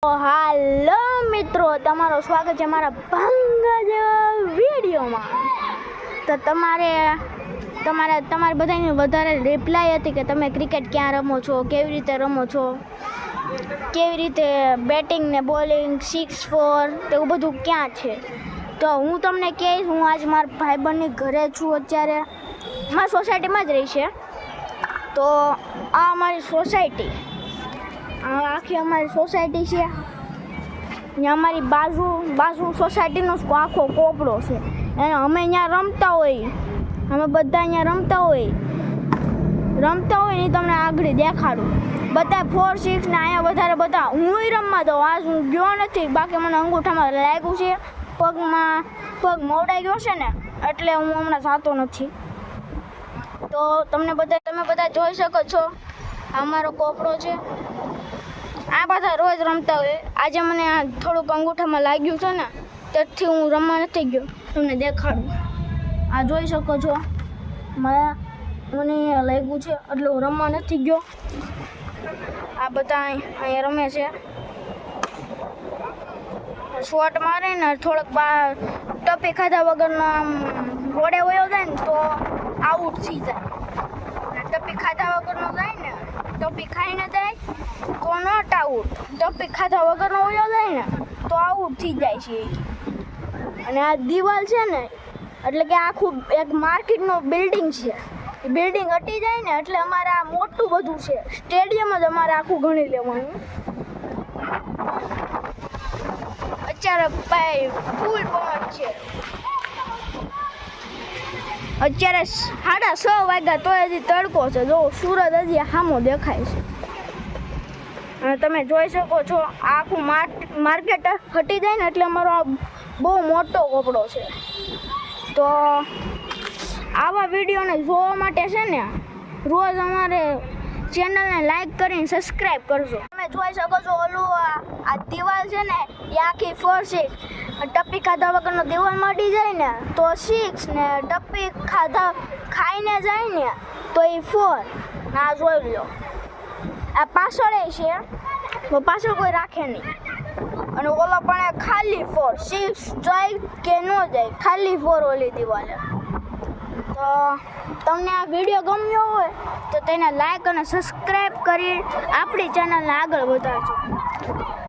હાલો મિત્રો, તમારું સ્વાગત છે મારા ભંગજ વિડીયોમાં. તો તમારે બધાની વધારે રિપ્લાય હતી કે તમે ક્રિકેટ ક્યાં રમો છો, કેવી રીતે રમો છો, કેવી રીતે બેટિંગ ને બોલિંગ 6-4 તેવું બધું ક્યાં છે. તો હું તમને કહીશ, હું આજ મારા ભાઈબંધની ઘરે છું. અત્યારે મારી સોસાયટીમાં જ રહી છે. તો આ અમારી સોસાયટી, આખી અમારી સોસાયટી છે. ત્યાં અમારી બાજુ સોસાયટીનો આખો કોપડો છે. અને અમે ત્યાં રમતા હોય, અમે બધા અહીંયા રમતા હોય ને તમને આગળ દેખાડું. બધા 4-6 ને અહીંયા વધારે બધા હું રમવા દઉં. આજ હું ગયો નથી, બાકી મને અંગૂઠામાં લાગ્યું છે, પગ મોડાઈ ગયો છે ને, એટલે હું હમણાં જતો નથી. તો તમે બધા જોઈ શકો છો, અમારો કોપડો છે. આ બધા રોજ રમતા હોય. આજે મને થોડુંક અંગૂઠામાં લાગ્યું છે ને, તેથી હું રમવા નથી ગયો. તમને દેખાડું, આ જોઈ શકો છો, મને અહીંયા લાગ્યું છે એટલે હું રમવા નથી ગયો. આ બધા અહીંયા રમે છે. શોટ મારે ને થોડોક ટપી ખાધા વગરનો આમ રોડે વયો જાય ને તો આઉટ થઈ જાય. ટપી ખાધા વગરનો જાય ને, ટપી ખાઈને જાય તો નોટ આઉટ. ટપી ખાધા વગરનો વયો જાય ને તો આઉટ થઈ જાય છે. અને આ દિવાલ છે ને, એટલે કે આખું એક માર્કેટનો બિલ્ડિંગ છે. એ બિલ્ડિંગ હટી જાય ને એટલે અમારે આ મોટું બધું છે. સ્ટેડિયમ જ અમારે આખું ગણી લેવાનું. અત્યારે ફૂલ પવન છે. અત્યારે 6:30 વાગ્યા તોય હજી તડકો છે. જો સૂરજ હજી સામો દેખાય છે. અને તમે જોઈ શકો છો, આખું માર્કેટ હટી જાય ને એટલે અમારો બહુ મોટો કોપડો છે. તો આવા વિડીયોને જોવા માટે છે ને, રોજ અમારે ચેનલને લાઈક કરીને સબસ્ક્રાઈબ કરજો. તમે જોઈ શકો છો, ઓલું આ દિવાલ છે ને, એ આખી 4-6. ટપ્પી ખાધા વગરનો દિવાલ મટી જાય ને તો 6 ને, ટપ્પી ખાઈને જાય ને તો એ 4. આ જોઈ લો, આ પાછળ છે, પાછળ કોઈ રાખે નહીં. અને ઓલો પણ ખાલી 4, 6 જાય કે ન જાય, ખાલી 4 ઓલી દિવાલે. તો તમને આ વિડીયો ગમ્યો હોય તો તેને લાઈક અને સબસ્ક્રાઈબ કરી આપણી ચેનલને આગળ વધારજો.